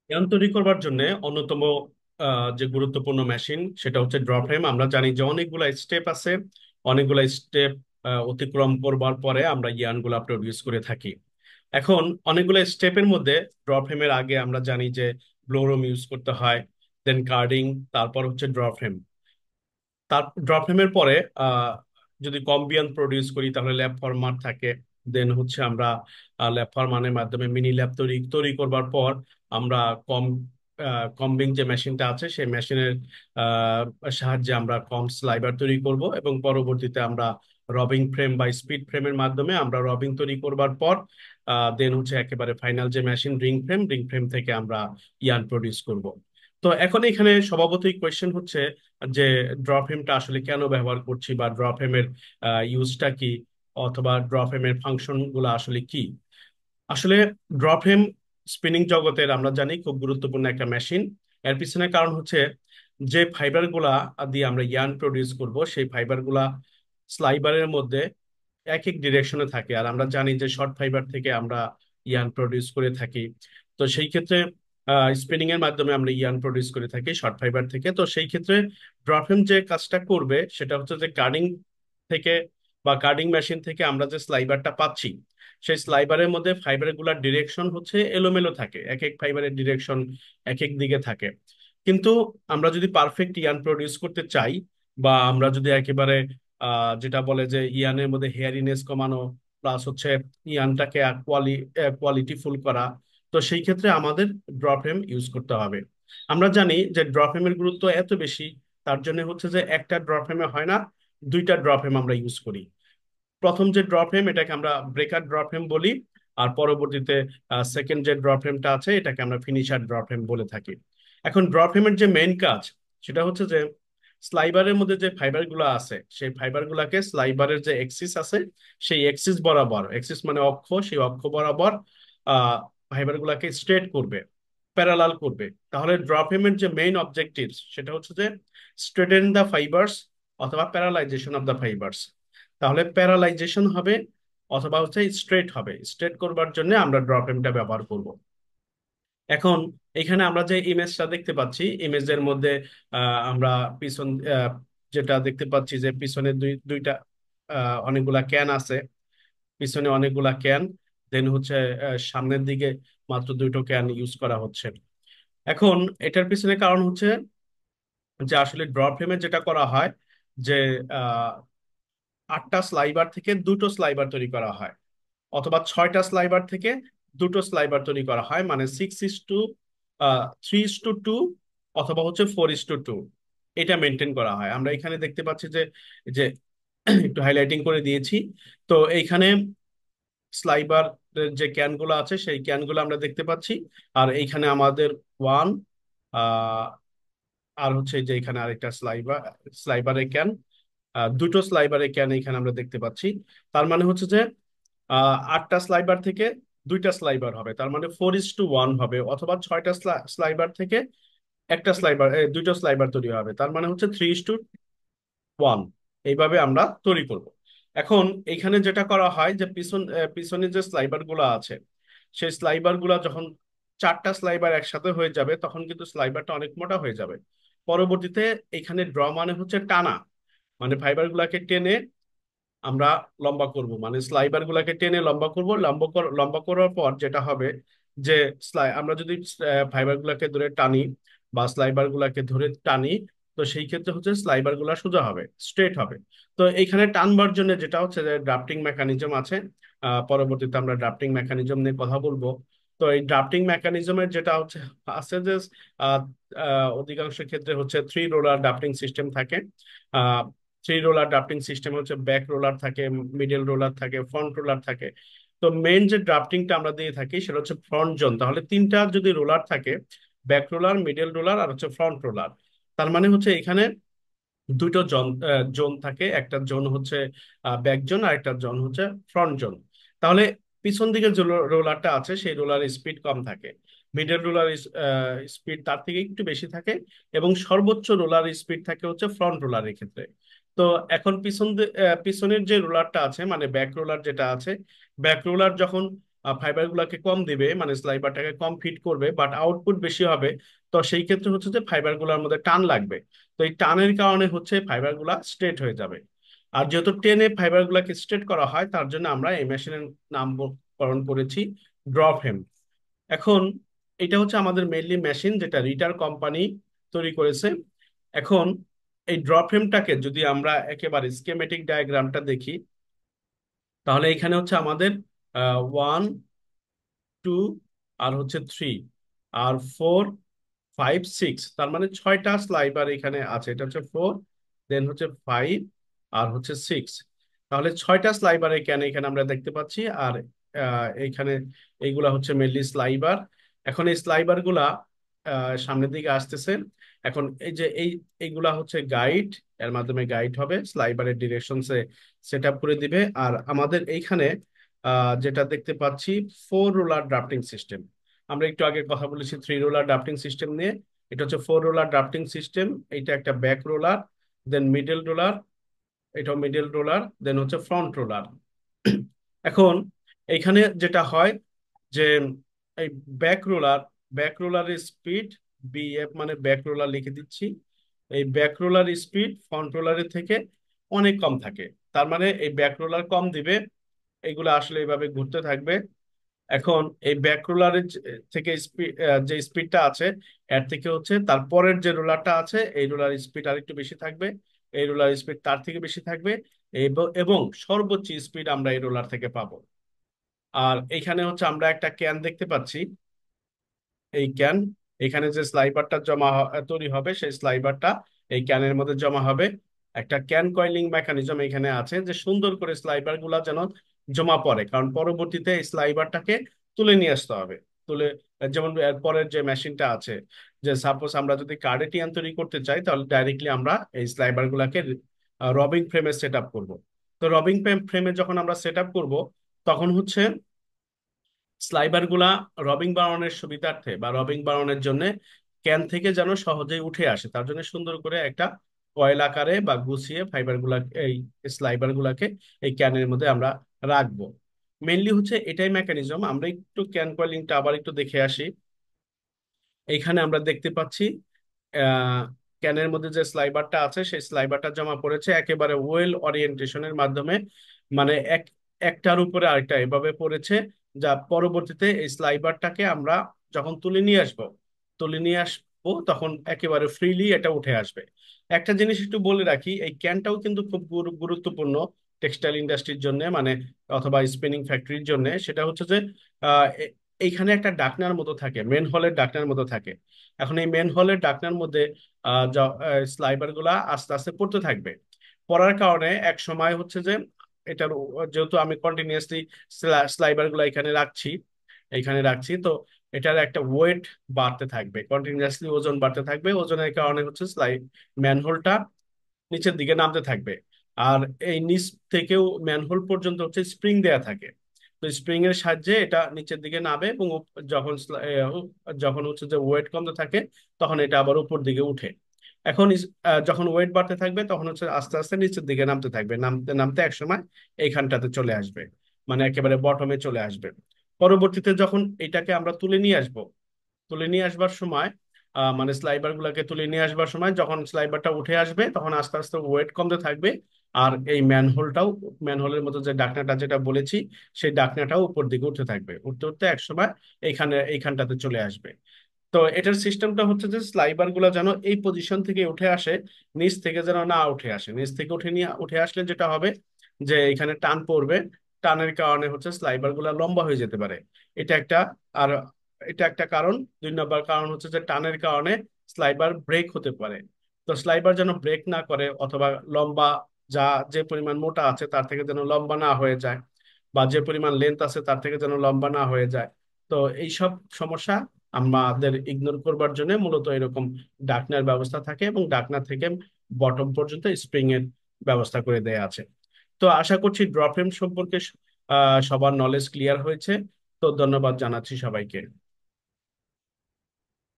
ইয়ান তৈরি করবার জন্য অন্যতম যে গুরুত্বপূর্ণ মেশিন সেটা হচ্ছে ড্র ফ্রেম। আমরা জানি যে অনেকগুলা স্টেপ আছে, অনেকগুলা স্টেপ অতিক্রম করবার পরে আমরা ইয়ানগুলা প্রডিউস করে থাকি। এখন অনেকগুলো স্টেপের মধ্যে ড্র ফ্রেমের আগে আমরা জানি যে ব্লোরুম ইউজ করতে হয়, দেন কার্ডিং, তারপর হচ্ছে ড্র ফ্রেম। তার ড্রপ ফ্রেমের পরে আহ, যদি কম্বিয়ান প্রডিউস করি তাহলে ল্যাব ফরমার থাকে। দেন হচ্ছে আমরা ল্যাব ফরমানের মাধ্যমে মিনি ল্যাব তৈরি তৈরি করবার পর আমরা কম কম্বিং যে মেশিনটা আছে সেই মেশিনের সাহায্যে আমরা কম স্লাইবার তৈরি করব, এবং পরবর্তীতে আমরা রবিং ফ্রেম বা স্পিড ফ্রেমের মাধ্যমে আমরা রবিং তৈরি করবার পর দেন হচ্ছে একেবারে ফাইনাল যে মেশিন রিং ফ্রেম থেকে আমরা ইয়ান প্রডিউস করব। তো এখন এখানে স্বভাবতই কোয়েশ্চেন হচ্ছে যে ড্র ফ্রেমটা আসলে কেন ব্যবহার করছি, বা ড্র ফ্রেমের ইউজটা কি, অথবা ড্র ফ্রেমের ফাংশন গুলো আসলে কি। আসলে ড্র ফ্রেম স্পিনিং জগতের আমরা জানি খুব গুরুত্বপূর্ণ একটা মেশিন। এর পিছনে কারণ হচ্ছে যে ফাইবার গুলা দিয়ে আমরা ইয়ার্ন প্রডিউস করব সেই ফাইবার গুলা স্লাইবারের মধ্যে এক এক ডিরেকশনে থাকে, আর আমরা জানি যে শর্ট ফাইবার থেকে আমরা ইয়ার্ন প্রডিউস করে থাকি। তো সেই ক্ষেত্রে স্পিনিং এর মাধ্যমে আমরা ইয়ার্ন প্রডিউস করে থাকি শর্ট ফাইবার থেকে। তো সেই ক্ষেত্রে ড্রফেম যে কাজটা করবে সেটা হচ্ছে যে কার্ডিং থেকে বা কার্ডিং মেশিন থেকে আমরা যে স্লাইবারটা পাচ্ছি সেই স্লাইবারের মধ্যে ফাইবার গুলার ডিরেকশন হচ্ছে এলোমেলো থাকে, এক এক ফাইবারের ডিরেকশন এক এক দিকে থাকে। কিন্তু আমরা যদি পারফেক্ট ইয়ার্ন প্রডিউস করতে চাই, বা আমরা যদি একেবারে যেটা বলে যে ইয়ানের মধ্যে হেয়ারিনেস কমানো প্লাস হচ্ছে ইয়ানটাকে কোয়ালিটিফুল করা, তো সেই ক্ষেত্রে আমাদের ড্রফ্রেম ইউজ করতে হবে। আমরা জানি যে ড্রফ্রেমের গুরুত্ব এত বেশি, তার জন্য হচ্ছে যে একটা ড্রফ্রেমে হয় না, দুইটা ড্রফ্রেম আমরা ইউজ করি। প্রথম যে ড্রফ্রেম এটাকে আমরা ব্রেকার ড্রফ্রেম বলি, আর পরবর্তীতে সেকেন্ড যে ড্রফ্রেমটা আছে এটাকে আমরা ফিনিশার ড্রফ্রেম বলে থাকি। এখন ড্রফ্রেমের যে মেইন কাজ সেটা হচ্ছে যে স্লাইবারের মধ্যে যে ফাইবার গুলো আছে সেই ফাইবার গুলাকে স্লাইবারের যে এক্সিস আছে সেই এক্সিস বরাবর, এক্সিস মানে অক্ষ, সেই অক্ষ বরাবর আহ ফাইবার গুলাকে স্ট্রেট করবে, প্যারালাল করবে। তাহলে ড্রফ্রেমের যে মেইন অবজেক্টিভ সেটা হচ্ছে যে স্ট্রেটেন দ্য ফাইবার্স অথবা প্যারালাইজেশন অফ দ্য ফাইবার্স। তাহলে প্যারালাইজেশন হবে অথবা হচ্ছে স্ট্রেট হবে, স্ট্রেট করবার জন্য আমরা ড্রফ্রেমটা ব্যবহার করব। এখন এখানে আমরা যে ইমেজটা দেখতে পাচ্ছি, ইমেজের মধ্যে আমরা পিছন যেটা দেখতে পাচ্ছি যে পিছনে দুইটা অনেকগুলা ক্যান আছে, পিছনে অনেকগুলা ক্যান, দেন হচ্ছে সামনের দিকে মাত্র দুটো ক্যান ইউজ করা হচ্ছে। এখন এটার পিছনে কারণ হচ্ছে যে আসলে ড্র ফ্রেমে যেটা করা হয় যে আহ 8টা স্লাইবার থেকে দুটো স্লাইবার তৈরি করা হয়, অথবা 6টা স্লাইবার থেকে দুটো স্লাইবার তৈরি করা হয়, মানে 6:3:2 অথবা হচ্ছে 4:2 এটা মেনটেন করা হয়। আমরা এখানে দেখতে পাচ্ছি যে যে একটু হাইলাইটিং করে দিয়েছি। তো এইখানে স্লাইবার যে ক্যানগুলো আছে সেই ক্যানগুলো আমরা দেখতে পাচ্ছি, আর এইখানে আমাদের ওয়ান আর হচ্ছে যে এখানে আরেকটা স্লাইবারের ক্যান, দুটো স্লাইবারের ক্যান এখানে আমরা দেখতে পাচ্ছি। তার মানে হচ্ছে যে 8টা স্লাইবার থেকে দুইটা স্লাইবার হবে, তার মানে 4:1 হবে, অথবা 6টা স্লাইবার থেকে একটা স্লাইবার দুইটা স্লাইবার তৈরি হবে, তার মানে হচ্ছে 3:1। এইভাবে আমরা তৈরি করব। এখন এখানে যেটা করা হয় যে পিছনে যে স্লাইবার গুলো আছে সেই স্লাইবার গুলা যখন 4টা স্লাইবার একসাথে হয়ে যাবে তখন কিন্তু স্লাইবারটা অনেক মোটা হয়ে যাবে। পরবর্তীতে এখানে ড্র মানে হচ্ছে টানা, মানে ফাইবার গুলাকে টেনে আমরা লম্বা করব, মানে স্লাইবার গুলাকে টেনে লম্বা করব। লম্বা করার পর যেটা হবে যে আমরা যদি ফাইবার গুলাকে ধরে টানি বা স্লাইবার গুলাকে ধরে টানি, তো সেই ক্ষেত্রে হচ্ছে স্লাইবার গুলা সোজা হবে, স্ট্রেট হবে। তো এইখানে টানবার জন্য যেটা হচ্ছে যে ড্রাফটিং মেকানিজম আছে, পরবর্তীতে আমরা ড্রাফটিং মেকানিজম নিয়ে কথা বলবো। তো এই ড্রাফটিং মেকানিজমের যেটা হচ্ছে আছে যে আহ, অধিকাংশ ক্ষেত্রে হচ্ছে 3 রোলার ড্রাফটিং সিস্টেম থাকে। 3 রোলার ড্রাফটিং সিস্টেম হচ্ছে ব্যাক রোলার থাকে, মিডল রোলার থাকে, ফ্রন্ট রোলার থাকে। তো মেইন যে ড্রাফটিংটা আমরা দিয়ে থাকি সেটা হচ্ছে ফ্রন্ট জোন। তাহলে তিনটা যদি রোলার থাকে, ব্যাক রোলার, মিডল রোলার আর হচ্ছে ফ্রন্ট রোলার, তার মানে হচ্ছে এখানে দুটো জোন থাকে, একটা জোন হচ্ছে ব্যাক জোন আর একটা জোন হচ্ছে ফ্রন্ট জোন। তাহলে পিছন দিকে যে রোলারটা আছে সেই রোলার স্পিড কম থাকে, মিডল রোলার স্পিড তার থেকে একটু বেশি থাকে, এবং সর্বোচ্চ রোলার স্পিড থাকে হচ্ছে ফ্রন্ট রোলারের ক্ষেত্রে। তো এখন পিছনের যে রোলারটা আছে মানে ব্যাক রোলার যেটা আছে, ব্যাক রোলার যখন ফাইবার গুলাকে কম দিবে, মানে স্লাইবারটাকে কম ফিট করবে, বাট আউটপুট বেশি হবে। তো সেই ক্ষেত্রে হচ্ছে যে ফাইবার গুলার মধ্যে টান লাগবে। তো এই টানের কারণে হচ্ছে ফাইবার গুলা স্ট্রেট হয়ে যাবে। আর যেহেতু টেনে ফাইবার গুলাকে স্ট্রেট করা হয়, তার জন্য আমরা এই মেশিনের নামকরণ করেছি ড্রপ হেম। এখন এটা হচ্ছে আমাদের মেইনলি মেশিন, যেটা রিটার কোম্পানি তৈরি করেছে। এখন এই ড্রপ ফ্রেমটাকে যদি আমরা একেবারে স্কেমেটিক ডায়াগ্রামটা দেখি, তাহলে এখানে হচ্ছে আমাদের 1 2 আর হচ্ছে 3 আর 4 5 6, তার মানে 6টা স্লাইবার এখানে আছে। এটা হচ্ছে 4, দেন হচ্ছে 5 আর হচ্ছে 6। তাহলে 6টা স্লাইবার এখানে এখানে আমরা দেখতে পাচ্ছি। আর এইখানে এইগুলা হচ্ছে মেনলি স্লাইবার। এখন এই স্লাইবার গুলা সামনের দিকে আসতেছে। এখন এই যে এইগুলা হচ্ছে গাইড, এর মাধ্যমে গাইড হবে, স্লাইবারের ডিরেকশনসে সেট আপ করে দিবে। আর আমাদের এইখানে যেটা দেখতে পাচ্ছি 4 রোলার ড্রাফটিং সিস্টেম। আমরা একটু আগে কথা বলেছি 3 রোলার ড্রাফটিং সিস্টেম নিয়ে। এটা হচ্ছে 4 রোলার ড্রাফটিং সিস্টেম। এটা একটা back roller, then middle roller, এটাও মিডল রোলার, দেন হচ্ছে ফ্রন্ট রোলার। এখন এইখানে যেটা হয় যে এই ব্যাক রোলার, ব্যাক রোলারের স্পিড বিএফ, মানে ব্যাক রোলার লিখে দিচ্ছি। এই ব্যাক রোলার স্পিড ফ্রন্ট রোলারের থেকে অনেক কম থাকে। তার মানে এই ব্যাক রোলার কম দিবে, এগুলো আসলে এইভাবে ঘুরতে থাকবে। এখন এই ব্যাক রোলারের থেকে স্পিড, যে স্পিডটা আছে, এর থেকে হচ্ছে তারপরের যে রোলারটা আছে, এই রোলার স্পিড আর একটু বেশি থাকবে, এই রোলার স্পিড তার থেকে বেশি থাকবে, এবং সর্বোচ্চ স্পিড আমরা এই রোলার থেকে পাবো। আর এখানে হচ্ছে আমরা একটা ক্যান দেখতে পাচ্ছি। এই ক্যান, এখানে যে স্লাইবারটা তৈরি হবে, সেই স্লাইবারটা এই ক্যানের মধ্যে জমা হবে। একটা ক্যান কয়েলিং মেকানিজম এখানে আছে, যে সুন্দর করে স্লাইবার গুলা যেন জমা পড়ে, কারণ পরবর্তীতে এই স্লাইবারটাকে তুলে নিয়ে আসতে হবে। তুলে, যেমন এর পরের যে মেশিনটা আছে, যে সাপোজ আমরা যদি কার্ডেটিয়ান তৈরি করতে চাই, তাহলে ডাইরেক্টলি আমরা এই স্লাইবার গুলাকে রবিং ফ্রেমে সেট আপ করবো। তো রবিং ফ্রেমে যখন আমরা সেট আপ করবো, তখন হচ্ছে স্লাইবার গুলা রবিং বানানোর সুবিধার্থে বা রবিং বানানোর জন্য ক্যান থেকে যেন সহজেই উঠে আসে, তার জন্য সুন্দর করে একটা কয়েল আকারে বা গুছিয়ে ফাইবার গুলা, এই স্লাইবার গুলাকে এই ক্যানের মধ্যে আমরা রাখবো। মেনলি হচ্ছে এটাই মেকানিজম। আমরা একটু ক্যান কয়েলিংটা আবার একটু দেখে আসি। এইখানে আমরা দেখতে পাচ্ছি আহ ক্যানের মধ্যে যে স্লাইবারটা আছে, সেই স্লাইবারটা জমা পড়েছে একেবারে ওয়েল ওরিয়েন্টেশনের মাধ্যমে, মানে একটার উপরে আরেকটা এভাবে পড়েছে, যা পরবর্তীতে এই স্লাইবারটাকে আমরা যখন তুলে নিয়ে আসবো তখন একেবারে ফ্রিলি এটা উঠে আসবে। একটা জিনিস একটু বলে রাখি, এই ক্যানটাও কিন্তু খুব গুরুত্বপূর্ণ টেক্সটাইল ইন্ডাস্ট্রির জন্য, মানে অথবা স্পিনিং ফ্যাক্টরির জন্য। সেটা হচ্ছে যে এইখানে একটা ডাকনার মতো থাকে, মেন হলের ডাকনার মতো থাকে। এখন এই মেন হলের ডাকনার মধ্যে স্লাইবার গুলা আস্তে আস্তে পড়তে থাকবে। পড়ার কারণে এক সময় হচ্ছে যে এটার যেহেতু আমি কন্টিনিউয়াসলি স্লাইবার গুলা এখানে রাখছি, তো এটার একটা ওয়েট বাড়তে থাকবে, কন্টিনিউয়াসলি ওজন বাড়তে থাকবে। ওজনের কারণে হচ্ছে ম্যানহোলটা নিচের দিকে নামতে থাকবে। আর এই নিচ থেকেও ম্যানহোল পর্যন্ত হচ্ছে স্প্রিং দেয়া থাকে। তো স্প্রিং এর সাহায্যে এটা নিচের দিকে নামে, এবং যখন যখন হচ্ছে যে ওয়েট কমতে থাকে, তখন এটা আবার উপর দিকে উঠে। এখন যখন ওয়েট বাড়তে থাকবে, তখন হচ্ছে আস্তে আস্তে নিচের দিকে নামতে থাকবে, নামতে নামতে একসময় এইখানটাতে চলে আসবে, মানে একেবারে বটমে চলে আসবে। পরবর্তীতে যখন এটাকে আমরা তুলে নিয়ে আসবার সময়, মানে স্লাইবার গুলাকে তুলে নিয়ে আসবার সময় যখন স্লাইবারটা উঠে আসবে, তখন আস্তে আস্তে ওয়েট কমতে থাকবে। আর এই ম্যানহোলের মতো যে ডাকনাটা যেটা বলেছি, সেই ডাকনাটাও উপর দিকে উঠতে থাকবে, উঠতে উঠতে একসময় এইখানটাতে চলে আসবে। তো এটার সিস্টেমটা হচ্ছে যে স্লাইবার গুলা যেন এই পজিশন থেকে উঠে আসে, নিচ থেকে যেন না উঠে আসে। নিচ থেকে উঠে আসলে যেটা হবে, যে এখানে টান পড়বে, টানের কারণে হচ্ছে স্লাইবার গুলা লম্বা হয়ে যেতে পারে। এটা একটা। আর এটা একটা কারণ। 2 নম্বর কারণ হচ্ছে যে টানের কারণে স্লাইবার ব্রেক হতে পারে। তো স্লাইবার যেন ব্রেক না করে, অথবা লম্বা, যা যে পরিমাণ মোটা আছে তার থেকে যেন লম্বা না হয়ে যায়, বা যে পরিমাণ লেন্থ আছে তার থেকে যেন লম্বা না হয়ে যায়। তো এইসব সমস্যা আমাদের ইগনোর করবার জন্য মূলত এরকম ডাকনার ব্যবস্থা থাকে, এবং ডাকনা থেকে বটম পর্যন্ত স্প্রিং এর ব্যবস্থা করে দেয়া আছে। তো আশা করছি ড্র ফ্রেম সম্পর্কে সবার নলেজ ক্লিয়ার হয়েছে। তো ধন্যবাদ জানাচ্ছি সবাইকে।